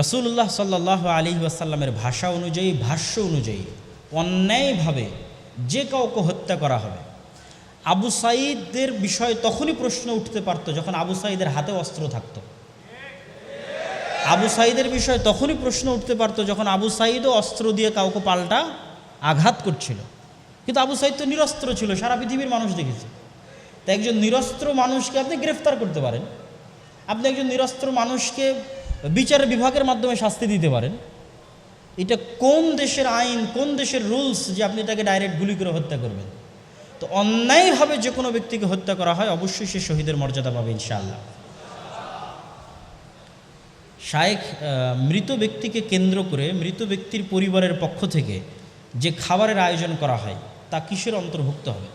রাসূলুল্লাহ সাল্লাল্লাহু আলাইহি ওয়াসাল্লামের ভাষা অনুযায়ী, ভাষ্য অনুযায়ী অন্যায়ভাবে যে কাউকে হত্যা করা হবে। আবু সাঈদের বিষয়ে তখনই প্রশ্ন উঠতে পারত যখন আবু সাঈদের হাতে অস্ত্র থাকতো। আবু সাঈদের বিষয়ে তখনই প্রশ্ন উঠতে পারত যখন আবু সাঈদও অস্ত্র দিয়ে কাউকে পাল্টা আঘাত করছিল। কিন্তু আবু সাঈদ তো নিরস্ত্র ছিল, সারা পৃথিবীর মানুষ দেখেছে। তাই একজন নিরস্ত্র মানুষকে আপনি গ্রেফতার করতে পারেন, আপনি একজন নিরস্ত্র মানুষকে বিচার বিভাগের মাধ্যমে শাস্তি দিতে পারেন। এটা কোন দেশের আইন, কোন দেশের রুলস যে আপনি তাকে ডাইরেক্ট গুলি করে হত্যা করবেন? তো অন্যায়ভাবে যে কোনো ব্যক্তিকে হত্যা করা হয় অবশ্যই সে শহীদের মর্যাদা পাবে ইনশাআল্লাহ। শায়েখ মৃত ব্যক্তিকে কেন্দ্র করে মৃত ব্যক্তির পরিবারের পক্ষ থেকে যে খাবারের আয়োজন করা হয় তা কিসের অন্তর্ভুক্ত হবে?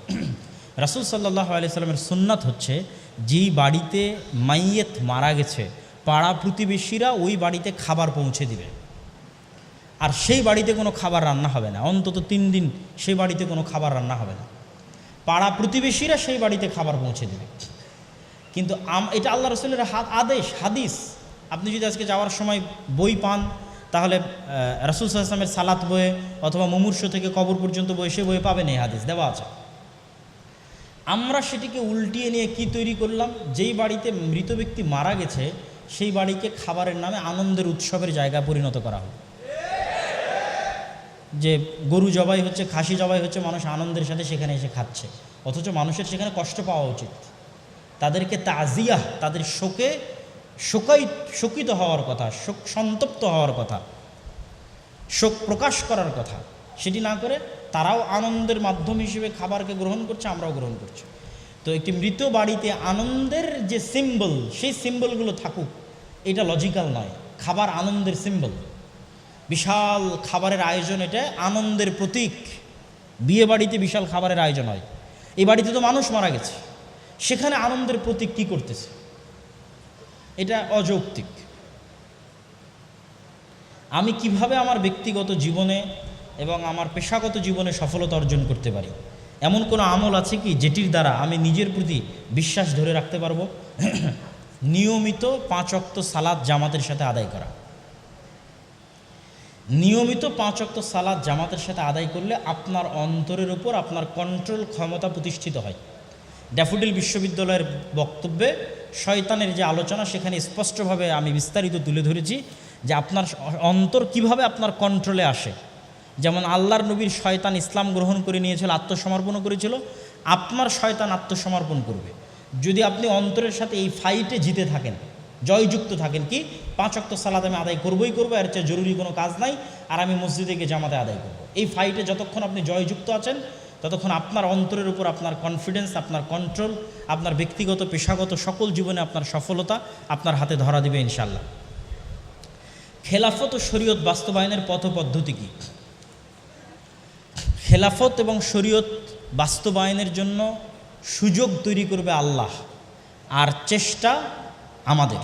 রাসূল সাল্লাল্লাহু আলাইহি সাল্লামের সুন্নাত হচ্ছে, যেই বাড়িতে মাইয়েত মারা গেছে পাড়া প্রতিবেশীরা ওই বাড়িতে খাবার পৌঁছে দিবে, আর সেই বাড়িতে কোনো খাবার রান্না হবে না। অন্তত 3 দিন সেই বাড়িতে কোনো খাবার রান্না হবে না, পাড়া প্রতিবেশীরা সেই বাড়িতে খাবার পৌঁছে দেবে। কিন্তু এটা আল্লাহ রাসূলের আদেশ, হাদিস। আপনি যদি আজকে যাওয়ার সময় বই পান তাহলে রাসূল সাল্লাল্লাহু আলাইহি ওয়াসাল্লামের সালাত বইয়ে অথবা মুমূর্ষু থেকে কবর পর্যন্ত বই, সে বইয়ে পাবেন এই হাদিস দেওয়া আছে। আমরা সেটিকে উল্টিয়ে নিয়ে কি তৈরি করলাম? যেই বাড়িতে মৃত ব্যক্তি মারা গেছে সেই বাড়িকে খাবারের নামে আনন্দের উৎসবের জায়গা পরিণত করা হবে। যে গরু জবাই হচ্ছে, খাসি জবাই হচ্ছে, মানুষ আনন্দের সাথে সেখানে এসে খাচ্ছে, অথচ মানুষের সেখানে কষ্ট পাওয়া উচিত। তাদেরকে তাজিয়া, তাদের শোকিত হওয়ার কথা, সন্তপ্ত হওয়ার কথা, শোক প্রকাশ করার কথা, সেটি না করে তারাও আনন্দের মাধ্যম হিসেবে খাবারকে গ্রহণ করছে, আমরাও গ্রহণ করছি। তো একটি মৃত বাড়িতে আনন্দের যে সিম্বল, সেই সিম্বলগুলো থাকুক, এটা লজিক্যাল নয়। খাবার আনন্দের সিম্বল, বিশাল খাবারের আয়োজন, এটা আনন্দের প্রতীক। বিয়ে বাড়িতে বিশাল খাবারের আয়োজন হয়, এই বাড়িতে তো মানুষ মারা গেছে, সেখানে আনন্দের প্রতীক কি করতেছে? এটা অযৌক্তিক। আমি কিভাবে আমার ব্যক্তিগত জীবনে এবং আমার পেশাগত জীবনে সফলতা অর্জন করতে পারি? এমন কোনো আমল আছে কি যেটির দ্বারা আমি নিজের প্রতি বিশ্বাস ধরে রাখতে পারবো? নিয়মিত 5 ওয়াক্ত সালাত জামাতের সাথে আদায় করা। নিয়মিত 5 ওয়াক্ত সালাত জামাতের সাথে আদায় করলে আপনার অন্তরের উপর আপনার কন্ট্রোল ক্ষমতা প্রতিষ্ঠিত হয়। ড্যাফোডিল বিশ্ববিদ্যালয়ের বক্তব্যে শয়তানের যে আলোচনা, সেখানে স্পষ্টভাবে আমি বিস্তারিত তুলে ধরেছি যে আপনার অন্তর কিভাবে আপনার কন্ট্রোলে আসে। যেমন আল্লাহর নবীর শয়তান ইসলাম গ্রহণ করে নিয়েছিল, আত্মসমর্পণও করেছিল, আপনার শয়তান আত্মসমর্পণ করবে যদি আপনি অন্তরের সাথে এই ফাইটে জিতে থাকেন, জয়যুক্ত থাকেন। কি 5 ওয়াক্ত সালাত আমি আদায় করবই করবো, এর চেয়ে জরুরি কোনো কাজ নাই, আর আমি মসজিদে গিয়ে জামাতে আদায় করবো। এই ফাইটে যতক্ষণ আপনি জয়যুক্ত আছেন ততক্ষণ আপনার অন্তরের উপর আপনার কনফিডেন্স, আপনার কন্ট্রোল, আপনার ব্যক্তিগত পেশাগত সকল জীবনে আপনার সফলতা আপনার হাতে ধরা দিবে ইনশাল্লাহ। খেলাফত ও শরীয়ত বাস্তবায়নের পথ পদ্ধতি কী? খেলাফত এবং শরীয়ত বাস্তবায়নের জন্য সুযোগ তৈরি করবে আল্লাহ, আর চেষ্টা আমাদের।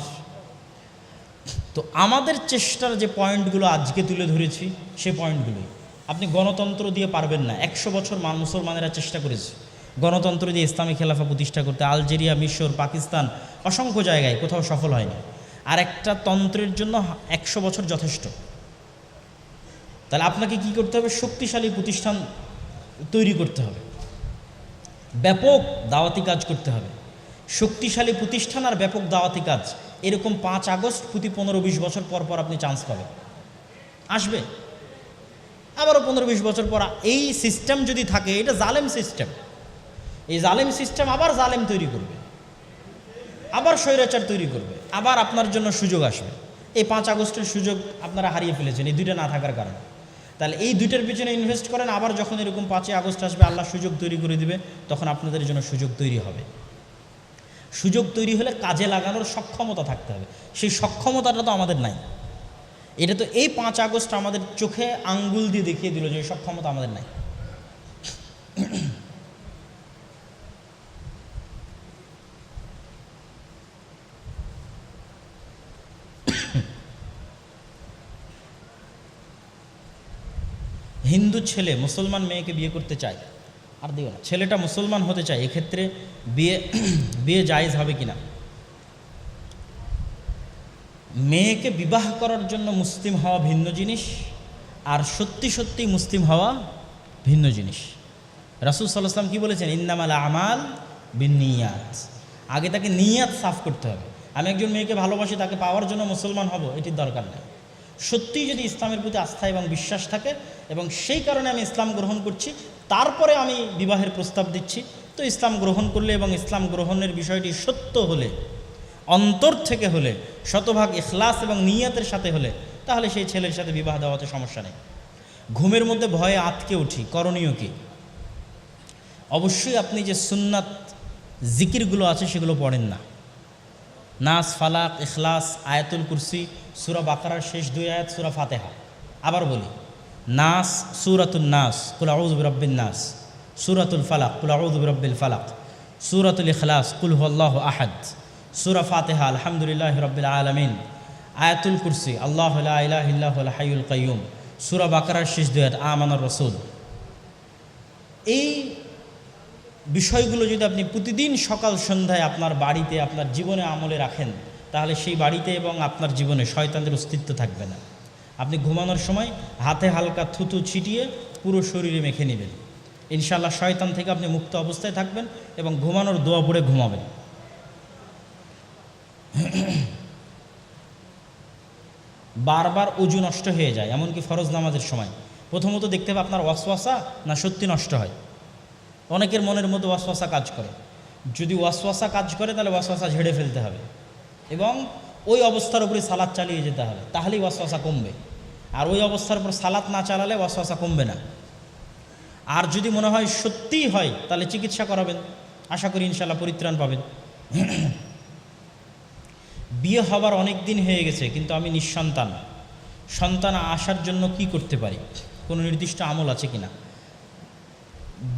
তো আমাদের চেষ্টার যে পয়েন্টগুলো আজকে তুলে ধরেছি, সে পয়েন্টগুলোই। আপনি গণতন্ত্র দিয়ে পারবেন না। 100 বছর মুসলমানেরা চেষ্টা করেছে গণতন্ত্র দিয়ে ইসলামী খেলাফা প্রতিষ্ঠা করতে। আলজেরিয়া, মিশর, পাকিস্তান, অসংখ্য জায়গায় কোথাও সফল হয়নি। আর একটা তন্ত্রের জন্য 100 বছর যথেষ্ট। তাহলে আপনাকে কি করতে হবে? শক্তিশালী প্রতিষ্ঠান তৈরি করতে হবে, ব্যাপক দাওয়াতি কাজ করতে হবে। শক্তিশালী প্রতিষ্ঠান আর ব্যাপক দাওয়াতি কাজ, এরকম 5 আগস্ট প্রতি 15-20 বছর পর পর আপনি চান্স পাবেন, আসবে। আবারও 15-20 বছর পর এই সিস্টেম যদি থাকে, এটা জালেম সিস্টেম, এই জালেম সিস্টেম আবার জালেম তৈরি করবে, আবার স্বৈরাচার তৈরি করবে, আবার আপনার জন্য সুযোগ আসবে। এই 5 আগস্টের সুযোগ আপনারা হারিয়ে ফেলেছেন এই 2টা না থাকার কারণে। তাহলে এই 2টার পিছনে ইনভেস্ট করেন, আবার যখন এরকম 5 আগস্ট আসবে আল্লাহ সুযোগ তৈরি করে দিবে, তখন আপনাদের জন্য সুযোগ তৈরি হবে। সুযোগ তৈরি হলে কাজে লাগানোর সক্ষমতা থাকতে হবে, সেই সক্ষমতাটা তো আমাদের নাই। এটা তো এই 5 আগস্ট আমাদের চোখে আঙ্গুল দিয়ে দেখিয়ে দিল যে সক্ষমতা আমাদের নাই। হিন্দু ছেলে মুসলমান মেয়েকে বিয়ে করতে চায়, আর দিও না, ছেলেটা মুসলমান হতে চায়, এক্ষেত্রে বিয়ে জায়েজ হবে কিনা? মেয়েকে বিবাহ করার জন্য মুসলিম হওয়া ভিন্ন জিনিস, আর সত্যি সত্যি মুসলিম হওয়া ভিন্ন জিনিস। রাসূল সাল্লাল্লাহু আলাইহি ওয়াসাল্লাম কী বলেছেন? ইন্নামাল আমাল বিন্নিয়াত। আগে তাকে নিয়াত সাফ করতে হবে। আমি একজন মেয়েকে ভালোবাসি, তাকে পাওয়ার জন্য মুসলমান হব, এটির দরকার নেই। সত্যিই যদি ইসলামের প্রতি আস্থা এবং বিশ্বাস থাকে এবং সেই কারণে আমি ইসলাম গ্রহণ করছি, তারপরে আমি বিবাহের প্রস্তাব দিচ্ছি, তো ইসলাম গ্রহণ করলে এবং ইসলাম গ্রহণের বিষয়টি সত্য হলে, অন্তর থেকে হলে, শতভাগ ইখলাস এবং নিয়াতের সাথে হলে, তাহলে সেই ছেলের সাথে বিবাহ দেওয়াতে সমস্যা নেই। ঘুমের মধ্যে ভয়ে আটকে উঠি, করণীয় কি? অবশ্যই আপনি যে সুন্নাত জিকিরগুলো আছে সেগুলো পড়েন না। নাস, ফালাক, ইখলাস, আয়াতুল কুরসি, সূরা বাকারার শেষ 2 আয়াত, সূরা ফাতিহা। আবার বলি, নাস, সূরাতুন নাস, কুল আউযু বিরাব্বিন নাস, সূরাতুল ফালাক, কুল আউযু বিরাব্বিল ফালাক, সূরাতুল ইখলাস, কুল হুয়াল্লাহু আহাদ, সূরা ফাতিহা, আলহামদুলিল্লাহি রাব্বিল আলামিন, আয়াতুল কুরসি, আল্লাহু লা ইলাহা ইল্লা হুয়াল হাইয়ুল কাইয়্যুম, সূরা বাকারার শেষ 2 আয়াত, আমানার রাসূল। এই বিষয়গুলো যদি আপনি প্রতিদিন সকাল সন্ধ্যায় আপনার বাড়িতে, আপনার জীবনে আমলে রাখেন, তাহলে সেই বাড়িতে এবং আপনার জীবনে শয়তানের অস্তিত্ব থাকবে না। আপনি ঘুমানোর সময় হাতে হালকা থুতু ছিটিয়ে পুরো শরীরে মেখে নেবেন, ইনশাআল্লাহ শয়তান থেকে আপনি মুক্ত অবস্থায় থাকবেন এবং ঘুমানোর দোয়া পড়ে ঘুমাবেন। বারবার ওযু নষ্ট হয়ে যায়, এমনকি ফরজ নামাজের সময়। প্রথমত দেখতে হবে আপনার ওয়াসওয়াসা না সত্যি নষ্ট হয়। অনেকের মনের মধ্যে ওয়াসওয়াসা কাজ করে। যদি ওয়াসওয়াসা কাজ করে তাহলে ওয়াসওয়াসা ঝেড়ে ফেলতে হবে এবং ওই অবস্থার উপরে সালাত চালিয়ে যেতে হবে, তাহলেই ওয়াসওয়াসা কমবে। আর ওই অবস্থার উপর সালাত না চালালে ওয়াসওয়াসা কমবে না। আর যদি মনে হয় সত্যিই হয়, তাহলে চিকিৎসা করাবেন, আশা করি ইনশাআল্লাহ পরিত্রাণ পাবেন। বিয়ে হবার অনেক দিন হয়ে গেছে, কিন্তু আমি নিঃসন্তান। সন্তান আসার জন্য কি করতে পারি? কোনো নির্দিষ্ট আমল আছে কিনা?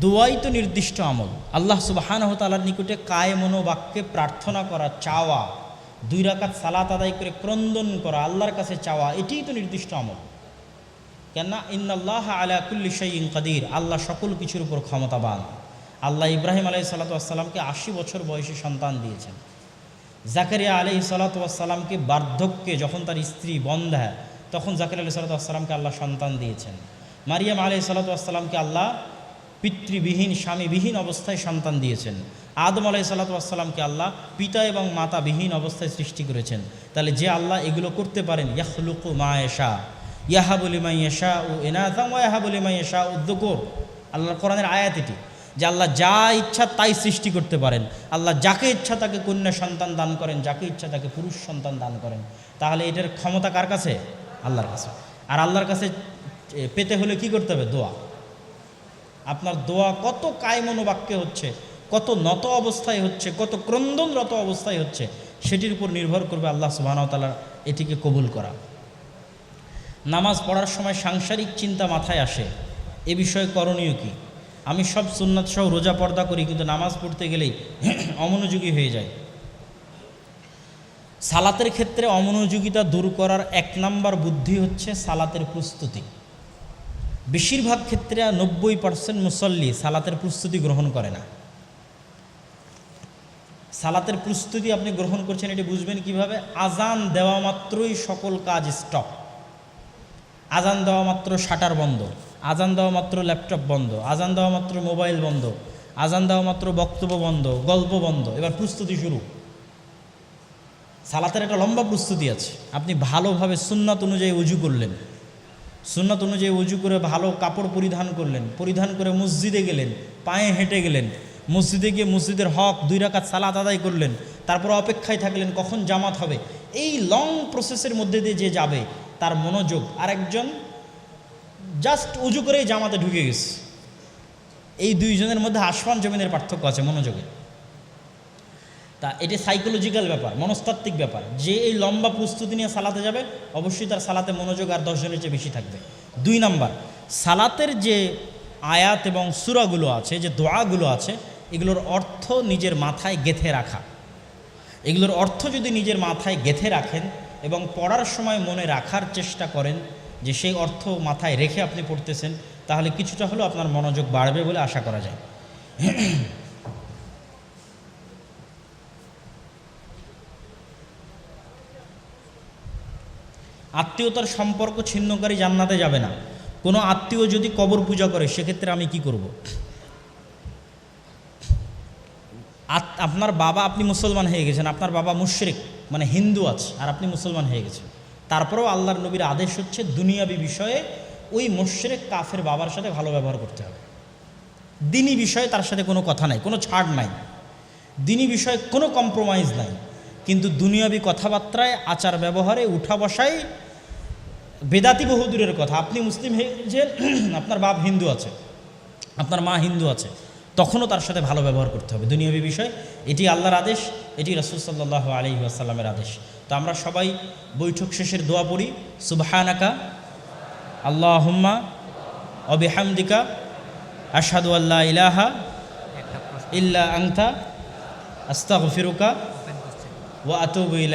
দোয়াই তো নির্দিষ্ট আমল। আল্লাহ সুবহানাহু ওয়া তাআলার নিকটে কায়ে মনোবাক্যে প্রার্থনা করা, চাওয়া, 2 রাকাত সালাত আদায় করে ক্রন্দন করা, আল্লাহর কাছে চাওয়া, এটিই তো নির্দিষ্ট আমল। কেননা ইন্নাল্লাহা আলা কুল্লি শাইইন কাদির, আল্লাহ সকল কিছুর উপর ক্ষমতাবান। আল্লাহ ইব্রাহিম আলাইহিস সালাতু ওয়াস সালামকে 80 বছর বয়সে সন্তান দিয়েছেন। জাকারিয়া আলাইহিস সালাতু ওয়াস সালামকে বার্ধক্যে, যখন তার স্ত্রী বন্ধ্যা, তখন জাকারিয়া আলাইহিস সালাতু ওয়াস সালামকে আল্লাহ সন্তান দিয়েছেন। মারিয়াম আলাইহিস সালাতু ওয়াস সালামকে আল্লাহ পিতৃবিহীন, স্বামীবিহীন অবস্থায় সন্তান দিয়েছেন। আদম আলাইহিস সালাতু ওয়াস সালামকে আল্লাহ পিতা এবং মাতাবিহীন অবস্থায় সৃষ্টি করেছেন। তাহলে যে আল্লাহ এগুলো করতে পারেন, ইয়াখলুকু মা ইয়াশা, ইয়াহাবু লিমান ইয়াশাউ ইনাসা ওয়া ইয়াহাবু লিমান ইয়াশাউ যুকুর, আল্লাহর কোরআনের আয়াত এটি, যে আল্লাহ যা ইচ্ছা তাই সৃষ্টি করতে পারেন। আল্লাহ যাকে ইচ্ছা তাকে কন্যা সন্তান দান করেন, যাকে ইচ্ছা তাকে পুরুষ সন্তান দান করেন। তাহলে এটার ক্ষমতা কার কাছে? আল্লাহর কাছে। আর আল্লাহর কাছে পেতে হলে কি করতে হবে? দোয়া। আপনার দোয়া কত কায়মনোবাক্যে হচ্ছে, কত নত অবস্থায় হচ্ছে, কত ক্রন্দনরত অবস্থায় হচ্ছে, সেটির উপর নির্ভর করবে আল্লাহ সুবহানাহু ওয়া তাআলা এটিকে কবুল করা। নামাজ পড়ার সময় সাংসারিক চিন্তা মাথায় আসে, এ বিষয়ে করণীয় কি? আমি সব সুন্নাত সহ রোজা পর্দা করি, কিন্তু নামাজ পড়তে গেলেই অমনোযোগী হয়ে যায়। সালাতের ক্ষেত্রে অমনোযোগিতা দূর করার 1 নম্বর বুদ্ধি হচ্ছে সালাতের প্রস্তুতি। বেশিরভাগ ক্ষেত্রে 90% মুসল্লি সালাতের প্রস্তুতি গ্রহণ করে না। সালাতের প্রস্তুতি আপনি গ্রহণ করছেন, এটি বুঝবেন কিভাবে? আজান দেওয়া মাত্রই সকল কাজ স্টপ, আজান দেওয়া মাত্র শাটার বন্ধ, আজান দেওয়া মাত্র ল্যাপটপ বন্ধ, আজান দেওয়া মাত্র মোবাইল বন্ধ, আজান দেওয়া মাত্র বক্তব্য বন্ধ, গল্প বন্ধ, এবার প্রস্তুতি শুরু। সালাতের একটা লম্বা প্রস্তুতি আছে। আপনি ভালোভাবে সুন্নাত অনুযায়ী ওযু করলেন, সুন্নাত অনুযায়ী ওযু করে ভালো কাপড় পরিধান করলেন, পরিধান করে মসজিদে গেলেন, পায়ে হেঁটে গেলেন, মসজিদে গিয়ে মসজিদের হক 2 রাকাত সালাত আদায় করলেন, তারপর অপেক্ষায় থাকলেন কখন জামাত হবে। এই লং প্রসেসের মধ্যে দিয়ে যে যাবে তার মনোযোগ, আর একজন জাস্ট উজু করেই জামাতে ঢুকে গেছে, এই 2 জনের মধ্যে আসমান জমিনের পার্থক্য আছে মনোযোগে। তা এটি সাইকোলজিক্যাল ব্যাপার, মনস্তাত্ত্বিক ব্যাপার। যে এই লম্বা প্রস্তুতি নিয়ে সালাতে যাবে, অবশ্যই তার সালাতে মনোযোগ আর 10 জনের চেয়ে বেশি থাকবে। 2 নম্বর, সালাতের যে আয়াত এবং সূরাগুলো আছে, যে দোয়াগুলো আছে, এগুলোর অর্থ নিজের মাথায় গেঁথে রাখা। এগুলোর অর্থ যদি নিজের মাথায় গেঁথে রাখেন এবং পড়ার সময় মনে রাখার চেষ্টা করেন যে সেই অর্থ মাথায় রেখে আপনি পড়তেছেন, তাহলে কিছুটা হলেও আপনার মনোযোগ বাড়বে বলে আশা করা যায়। আত্মীয়তার সম্পর্ক ছিন্নকারী জান্নাতে যাবে না। কোনো আত্মীয় যদি কবর পূজা করে সেক্ষেত্রে আমি কি করব? আপনার বাবা, আপনি মুসলমান হয়ে গেছেন, আপনার বাবা মুশরিক মানে হিন্দু আছে আর আপনি মুসলমান হয়ে গেছেন, তারপরেও আল্লাহর নবীর আদেশ হচ্ছে দুনিয়াবি বিষয়ে ওই মুশরিক কাফের বাবার সাথে ভালো ব্যবহার করতে হবে। দিনী বিষয়ে তার সাথে কোনো কথা নাই, কোনো ছাড় নাই, দিনী বিষয়ে কোনো কম্প্রোমাইজ নাই, কিন্তু দুনিয়াবি কথাবার্তায় আচার ব্যবহারে উঠা বসায় বেদাতি বহুদূরের কথা। আপনি মুসলিম হয়ে যে আপনার বাপ হিন্দু আছে, আপনার মা হিন্দু আছে, তখনও তার সাথে ভালো ব্যবহার করতে হবে দুনিয়াবি বিষয়। এটি আল্লাহর আদেশ, এটি রাসূল সাল্লাল্লাহু আলাইহি ওয়াসাল্লামের আদেশ। তো আমরা সবাই বৈঠক শেষের দোয়া পড়ি, সুবহানাকা আল্লাহুম্মা ওয়া বিহামদিকা আশহাদু আল্লা ইলাহা ইল্লা আনতা আস্তাগফিরুকা ওয়া আতুবু ইলাইক।